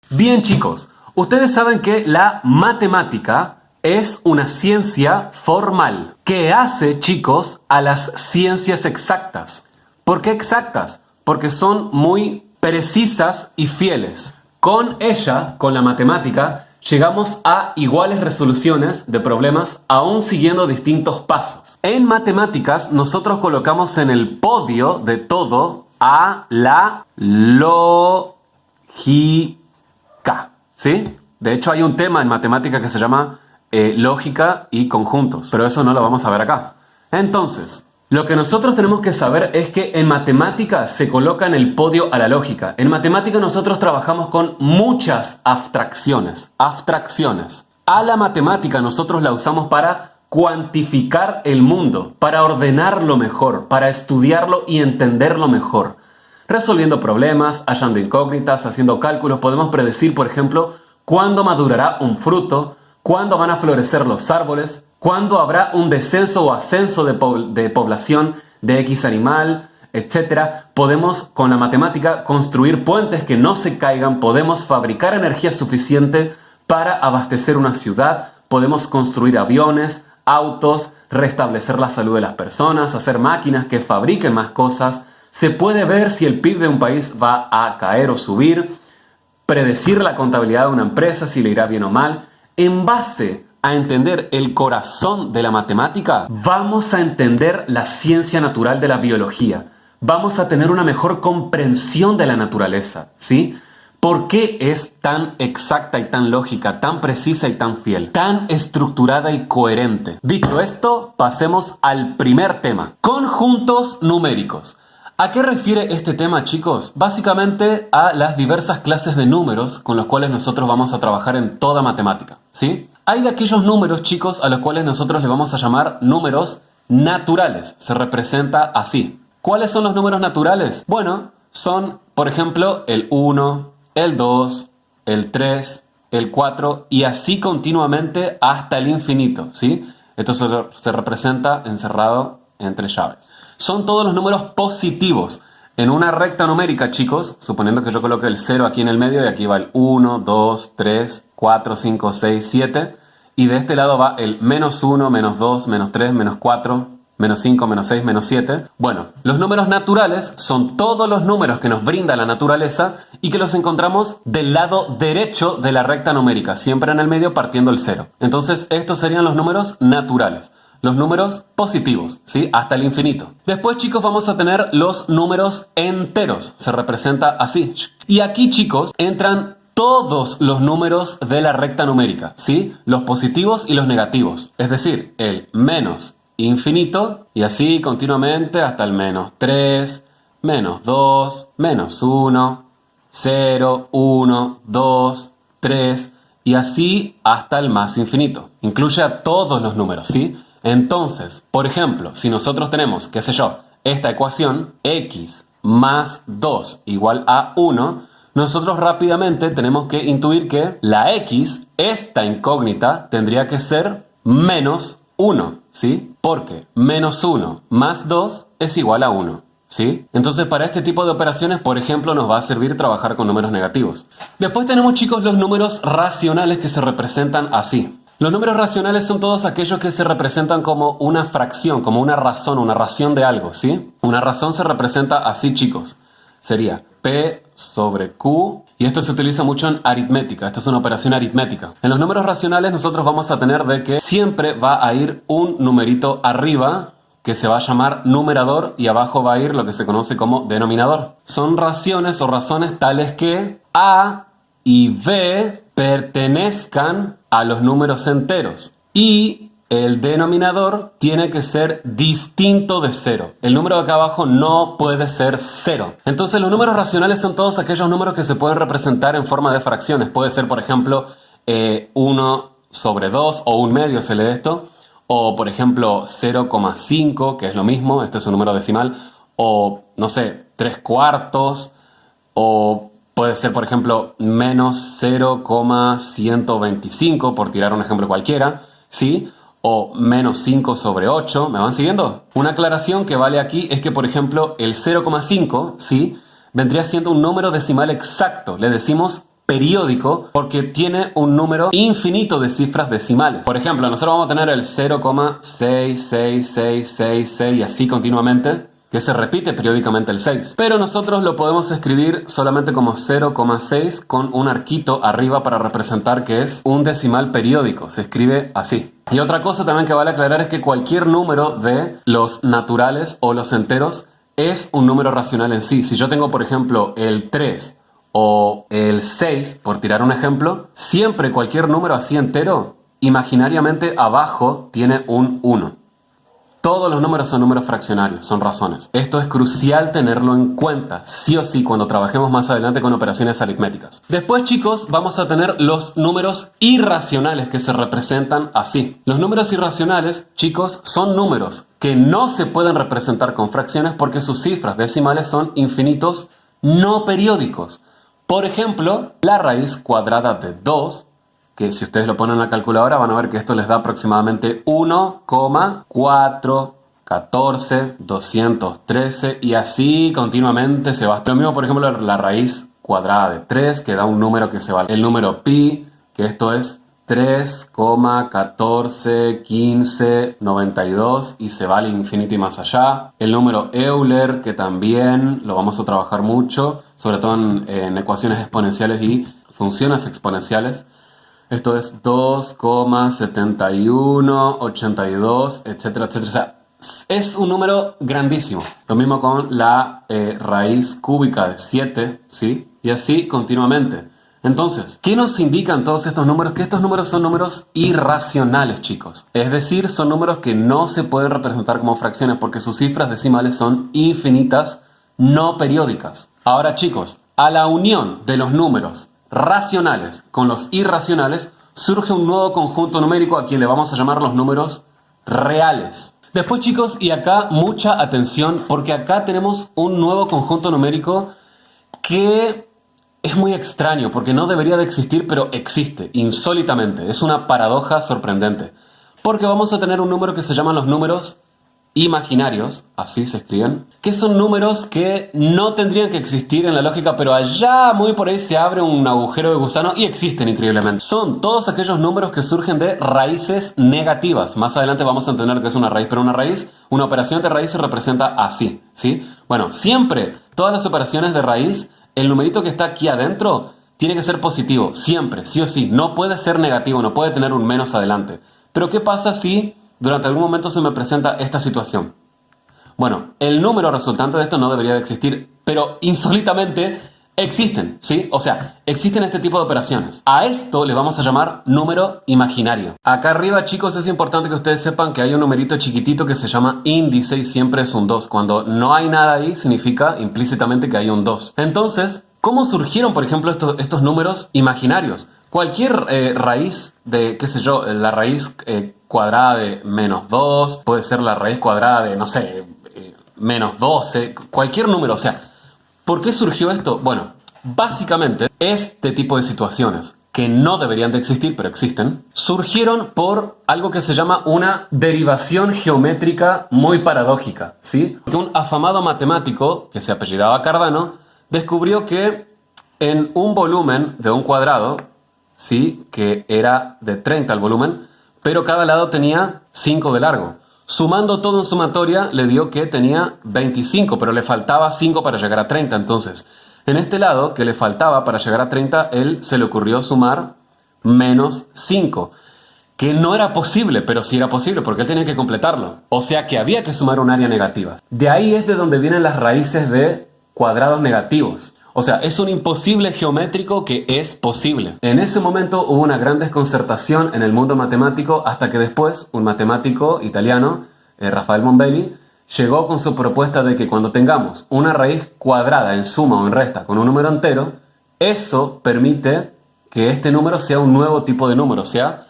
Bien, chicos, ustedes saben que la matemática es una ciencia formal. ¿Qué hace, chicos, a las ciencias exactas? ¿Por qué exactas? Porque son muy precisas y fieles. Con ella, con la matemática, llegamos a iguales resoluciones de problemas aún siguiendo distintos pasos. En matemáticas, nosotros colocamos en el podio de todo a la lógica. ¿Sí? De hecho, hay un tema en matemática que se llama lógica y conjuntos, pero eso no lo vamos a ver acá. Entonces, lo que nosotros tenemos que saber es que en matemática se coloca en el podio a la lógica. En matemática nosotros trabajamos con muchas abstracciones. A la matemática nosotros la usamos para cuantificar el mundo, para ordenarlo mejor, para estudiarlo y entenderlo mejor. Resolviendo problemas, hallando incógnitas, haciendo cálculos, podemos predecir, por ejemplo, cuándo madurará un fruto, cuándo van a florecer los árboles, cuándo habrá un descenso o ascenso de población de X animal, etc. Podemos, con la matemática, construir puentes que no se caigan, podemos fabricar energía suficiente para abastecer una ciudad, podemos construir aviones, autos, restablecer la salud de las personas, hacer máquinas que fabriquen más cosas. Se puede ver si el PIB de un país va a caer o subir, predecir la contabilidad de una empresa, si le irá bien o mal. En base a entender el corazón de la matemática, vamos a entender la ciencia natural de la biología. Vamos a tener una mejor comprensión de la naturaleza, ¿sí? ¿Por qué es tan exacta y tan lógica, tan precisa y tan fiel, tan estructurada y coherente? Dicho esto, pasemos al primer tema, conjuntos numéricos. ¿A qué refiere este tema, chicos? Básicamente a las diversas clases de números con los cuales nosotros vamos a trabajar en toda matemática, ¿sí? Hay de aquellos números, chicos, a los cuales nosotros le vamos a llamar números naturales. Se representa así. ¿Cuáles son los números naturales? Bueno, son, por ejemplo, el 1, el 2, el 3, el 4 y así continuamente hasta el infinito, ¿sí? Esto se representa encerrado entre llaves. Son todos los números positivos. En una recta numérica, chicos, suponiendo que yo coloque el 0 aquí en el medio y aquí va el 1, 2, 3, 4, 5, 6, 7. Y de este lado va el menos 1, menos 2, menos 3, menos 4, menos 5, menos 6, menos 7. Bueno, los números naturales son todos los números que nos brinda la naturaleza y que los encontramos del lado derecho de la recta numérica, siempre en el medio partiendo el 0. Entonces, estos serían los números naturales. Los números positivos, ¿sí? Hasta el infinito. Después, chicos, vamos a tener los números enteros. Se representa así. Y aquí, chicos, entran todos los números de la recta numérica, ¿sí? Los positivos y los negativos. Es decir, el menos infinito y así continuamente hasta el menos 3, menos 2, menos 1, 0, 1, 2, 3 y así hasta el más infinito. Incluye a todos los números, ¿sí? Entonces, por ejemplo, si nosotros tenemos, qué sé yo, esta ecuación, x más 2 igual a 1, nosotros rápidamente tenemos que intuir que la x, esta incógnita, tendría que ser menos 1, ¿sí? Porque menos 1 más 2 es igual a 1, ¿sí? Entonces, para este tipo de operaciones, por ejemplo, nos va a servir trabajar con números negativos. Después tenemos, chicos, los números racionales que se representan así. Los números racionales son todos aquellos que se representan como una fracción, como una ración de algo, ¿sí? Una razón se representa así, chicos. Sería P sobre Q, y esto se utiliza mucho en aritmética, esto es una operación aritmética. En los números racionales nosotros vamos a tener de que siempre va a ir un numerito arriba, que se va a llamar numerador, y abajo va a ir lo que se conoce como denominador. Son raciones o razones tales que A y B pertenezcan a los números enteros y el denominador tiene que ser distinto de 0. El número de acá abajo no puede ser 0. Entonces los números racionales son todos aquellos números que se pueden representar en forma de fracciones. Puede ser, por ejemplo, 1 sobre 2 o 1 medio se lee esto. O, por ejemplo, 0,5, que es lo mismo, este es un número decimal. O, no sé, 3 cuartos. O puede ser, por ejemplo, menos 0,125, por tirar un ejemplo cualquiera, ¿sí? O menos 5 sobre 8, ¿me van siguiendo? Una aclaración que vale aquí es que, por ejemplo, el 0,5, ¿sí? Vendría siendo un número decimal exacto. Le decimos periódico porque tiene un número infinito de cifras decimales. Por ejemplo, nosotros vamos a tener el 0,66666 y así continuamente, que se repite periódicamente el 6. Pero nosotros lo podemos escribir solamente como 0,6 con un arquito arriba para representar que es un decimal periódico. Se escribe así. Y otra cosa también que vale aclarar es que cualquier número de los naturales o los enteros es un número racional en sí. Si yo tengo, por ejemplo, el 3 o el 6, por tirar un ejemplo, siempre cualquier número así entero, imaginariamente abajo tiene un 1. Todos los números son números fraccionarios, son razones. Esto es crucial tenerlo en cuenta, sí o sí, cuando trabajemos más adelante con operaciones aritméticas. Después, chicos, vamos a tener los números irracionales que se representan así. Los números irracionales, chicos, son números que no se pueden representar con fracciones porque sus cifras decimales son infinitos no periódicos. Por ejemplo, la raíz cuadrada de 2, que si ustedes lo ponen en la calculadora van a ver que esto les da aproximadamente 1,414,213 y así continuamente se va. Lo mismo, por ejemplo, la raíz cuadrada de 3, que da un número que se va. El número pi, que esto es 3,141592 y se va al infinito y más allá. El número Euler, que también lo vamos a trabajar mucho, sobre todo en ecuaciones exponenciales y funciones exponenciales. Esto es 2,7182, etcétera, etcétera. O sea, es un número grandísimo. Lo mismo con la raíz cúbica de 7, ¿sí? Y así continuamente. Entonces, ¿qué nos indican todos estos números? Que estos números son números irracionales, chicos. Es decir, son números que no se pueden representar como fracciones porque sus cifras decimales son infinitas, no periódicas. Ahora, chicos, a la unión de los números racionales con los irracionales surge un nuevo conjunto numérico a quien le vamos a llamar los números reales. Después, chicos, y acá mucha atención porque acá tenemos un nuevo conjunto numérico que es muy extraño porque no debería de existir, pero existe insólitamente. Es una paradoja sorprendente porque vamos a tener un número que se llaman los números imaginarios, así se escriben, que son números que no tendrían que existir en la lógica, pero allá muy por ahí se abre un agujero de gusano y existen increíblemente. Son todos aquellos números que surgen de raíces negativas. Más adelante vamos a entender qué es una raíz, pero una operación de raíz se representa así, ¿sí? Bueno, siempre, todas las operaciones de raíz, el numerito que está aquí adentro tiene que ser positivo, siempre, sí o sí. No puede ser negativo, no puede tener un menos adelante. Pero ¿qué pasa si durante algún momento se me presenta esta situación? Bueno, el número resultante de esto no debería de existir, pero insólitamente existen, ¿sí? O sea, existen este tipo de operaciones. A esto le vamos a llamar número imaginario. Acá arriba, chicos, es importante que ustedes sepan que hay un numerito chiquitito que se llama índice y siempre es un 2. Cuando no hay nada ahí, significa implícitamente que hay un 2. Entonces, ¿cómo surgieron, por ejemplo, estos números imaginarios? Cualquier raíz de, qué sé yo, la raíz cuadrada de menos 2, puede ser la raíz cuadrada de, no sé, menos 12, cualquier número. O sea, ¿por qué surgió esto? Bueno, básicamente este tipo de situaciones que no deberían de existir, pero existen, surgieron por algo que se llama una derivación geométrica muy paradójica, ¿sí? Porque un afamado matemático, que se apellidaba Cardano, descubrió que en un volumen de un cuadrado, ¿sí?, que era de 30 el volumen, pero cada lado tenía 5 de largo. Sumando todo en sumatoria le dio que tenía 25, pero le faltaba 5 para llegar a 30. Entonces, en este lado que le faltaba para llegar a 30, él se le ocurrió sumar menos 5, que no era posible, pero sí era posible porque él tenía que completarlo. O sea que había que sumar un área negativa. De ahí es de donde vienen las raíces de cuadrados negativos. O sea, es un imposible geométrico que es posible. En ese momento hubo una gran desconcertación en el mundo matemático hasta que después un matemático italiano, Rafael Mombelli, llegó con su propuesta de que cuando tengamos una raíz cuadrada en suma o en resta con un número entero, eso permite que este número sea un nuevo tipo de número, sea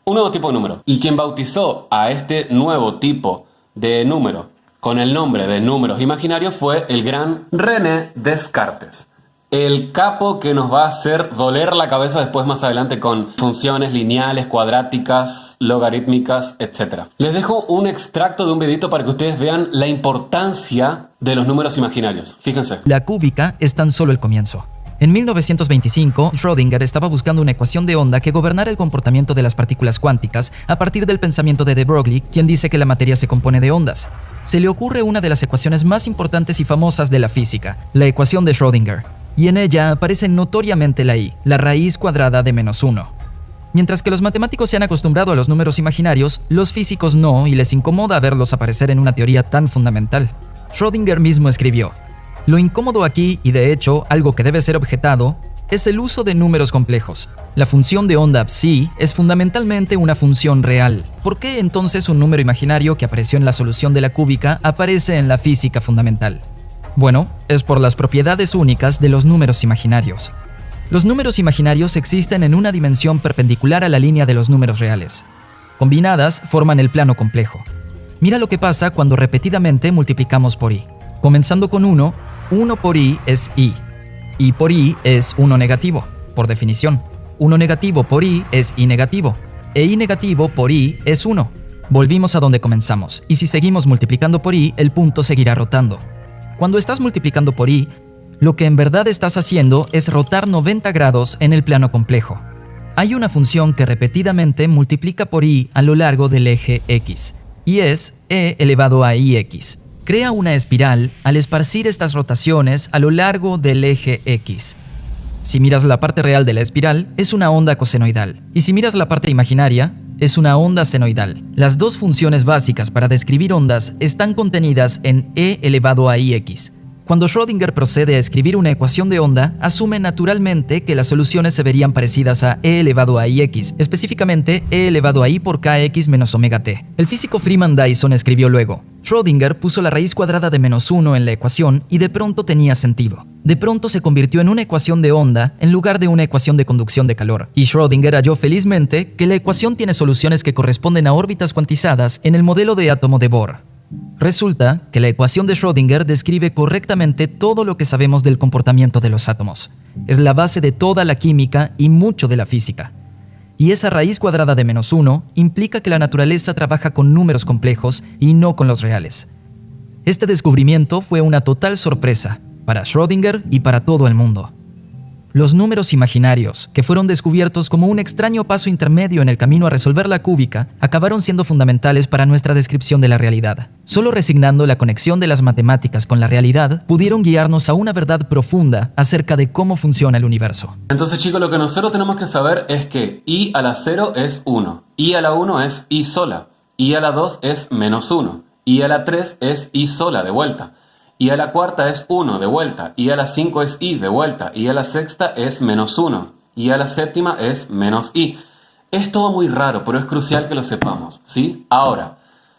un nuevo tipo de número. Y quien bautizó a este nuevo tipo de número con el nombre de números imaginarios fue el gran René Descartes. El capo que nos va a hacer doler la cabeza después más adelante con funciones lineales, cuadráticas, logarítmicas, etc. Les dejo un extracto de un videito para que ustedes vean la importancia de los números imaginarios. Fíjense. La cúbica es tan solo el comienzo. En 1925, Schrödinger estaba buscando una ecuación de onda que gobernara el comportamiento de las partículas cuánticas a partir del pensamiento de de Broglie, quien dice que la materia se compone de ondas. Se le ocurre una de las ecuaciones más importantes y famosas de la física, la ecuación de Schrödinger, y en ella aparece notoriamente la i, la raíz cuadrada de -1. Mientras que los matemáticos se han acostumbrado a los números imaginarios, los físicos no, y les incomoda verlos aparecer en una teoría tan fundamental. Schrödinger mismo escribió: "Lo incómodo aquí, y de hecho algo que debe ser objetado, es el uso de números complejos. La función de onda psi es fundamentalmente una función real. ¿Por qué entonces un número imaginario que apareció en la solución de la cúbica aparece en la física fundamental? Bueno, es por las propiedades únicas de los números imaginarios. Los números imaginarios existen en una dimensión perpendicular a la línea de los números reales. Combinadas forman el plano complejo. Mira lo que pasa cuando repetidamente multiplicamos por i. Comenzando con 1 por i es i por i es 1 negativo, por definición. 1 negativo por i es i negativo, e i negativo por i es 1. Volvimos a donde comenzamos, y si seguimos multiplicando por i, el punto seguirá rotando. Cuando estás multiplicando por i, lo que en verdad estás haciendo es rotar 90 grados en el plano complejo. Hay una función que repetidamente multiplica por i a lo largo del eje x, y es e elevado a ix. Crea una espiral al esparcir estas rotaciones a lo largo del eje x. Si miras la parte real de la espiral, es una onda cosenoidal, y si miras la parte imaginaria, es una onda senoidal. Las dos funciones básicas para describir ondas están contenidas en e elevado a ix. Cuando Schrödinger procede a escribir una ecuación de onda, asume naturalmente que las soluciones se verían parecidas a e elevado a ix, específicamente e elevado a i por kx menos omega t. El físico Freeman Dyson escribió luego: Schrödinger puso la raíz cuadrada de -1 en la ecuación y de pronto tenía sentido. De pronto se convirtió en una ecuación de onda en lugar de una ecuación de conducción de calor. Y Schrödinger halló felizmente que la ecuación tiene soluciones que corresponden a órbitas cuantizadas en el modelo de átomo de Bohr. Resulta que la ecuación de Schrödinger describe correctamente todo lo que sabemos del comportamiento de los átomos. Es la base de toda la química y mucho de la física. Y esa raíz cuadrada de -1 implica que la naturaleza trabaja con números complejos y no con los reales. Este descubrimiento fue una total sorpresa para Schrödinger y para todo el mundo. Los números imaginarios, que fueron descubiertos como un extraño paso intermedio en el camino a resolver la cúbica, acabaron siendo fundamentales para nuestra descripción de la realidad. Solo resignando la conexión de las matemáticas con la realidad, pudieron guiarnos a una verdad profunda acerca de cómo funciona el universo. Entonces, chicos, lo que nosotros tenemos que saber es que i a la 0 es 1, i a la 1 es i sola, i a la 2 es -1, i a la 3 es i sola de vuelta. Y a la cuarta es 1 de vuelta, y a la 5 es i de vuelta, y a la sexta es -1, y a la séptima es -i. Es todo muy raro, pero es crucial que lo sepamos, ¿sí? Ahora,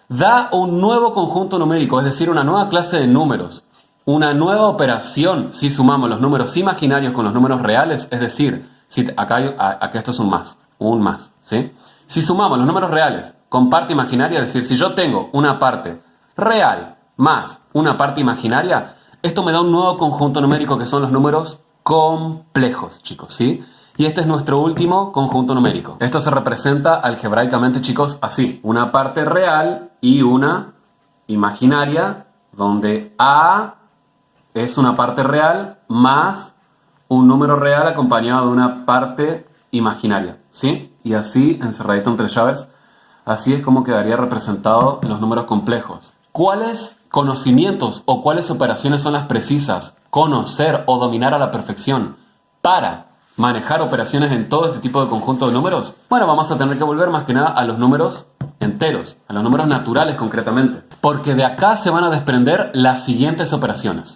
da un nuevo conjunto numérico, es decir, una nueva clase de números, una nueva operación si sumamos los números imaginarios con los números reales, es decir, si acá esto es un más, ¿sí? Si sumamos los números reales con parte imaginaria, es decir, si yo tengo una parte real más una parte imaginaria, esto me da un nuevo conjunto numérico que son los números complejos, chicos, ¿sí? Y este es nuestro último conjunto numérico. Esto se representa algebraicamente, chicos, así. Una parte real y una imaginaria, donde A es una parte real más un número real acompañado de una parte imaginaria, ¿sí? Y así, encerradito entre llaves, así es como quedaría representado los números complejos. ¿Cuáles conocimientos o cuáles operaciones son las precisas conocer o dominar a la perfección para manejar operaciones en todo este tipo de conjunto de números? Bueno, vamos a tener que volver más que nada a los números enteros, a los números naturales concretamente, porque de acá se van a desprender las siguientes operaciones.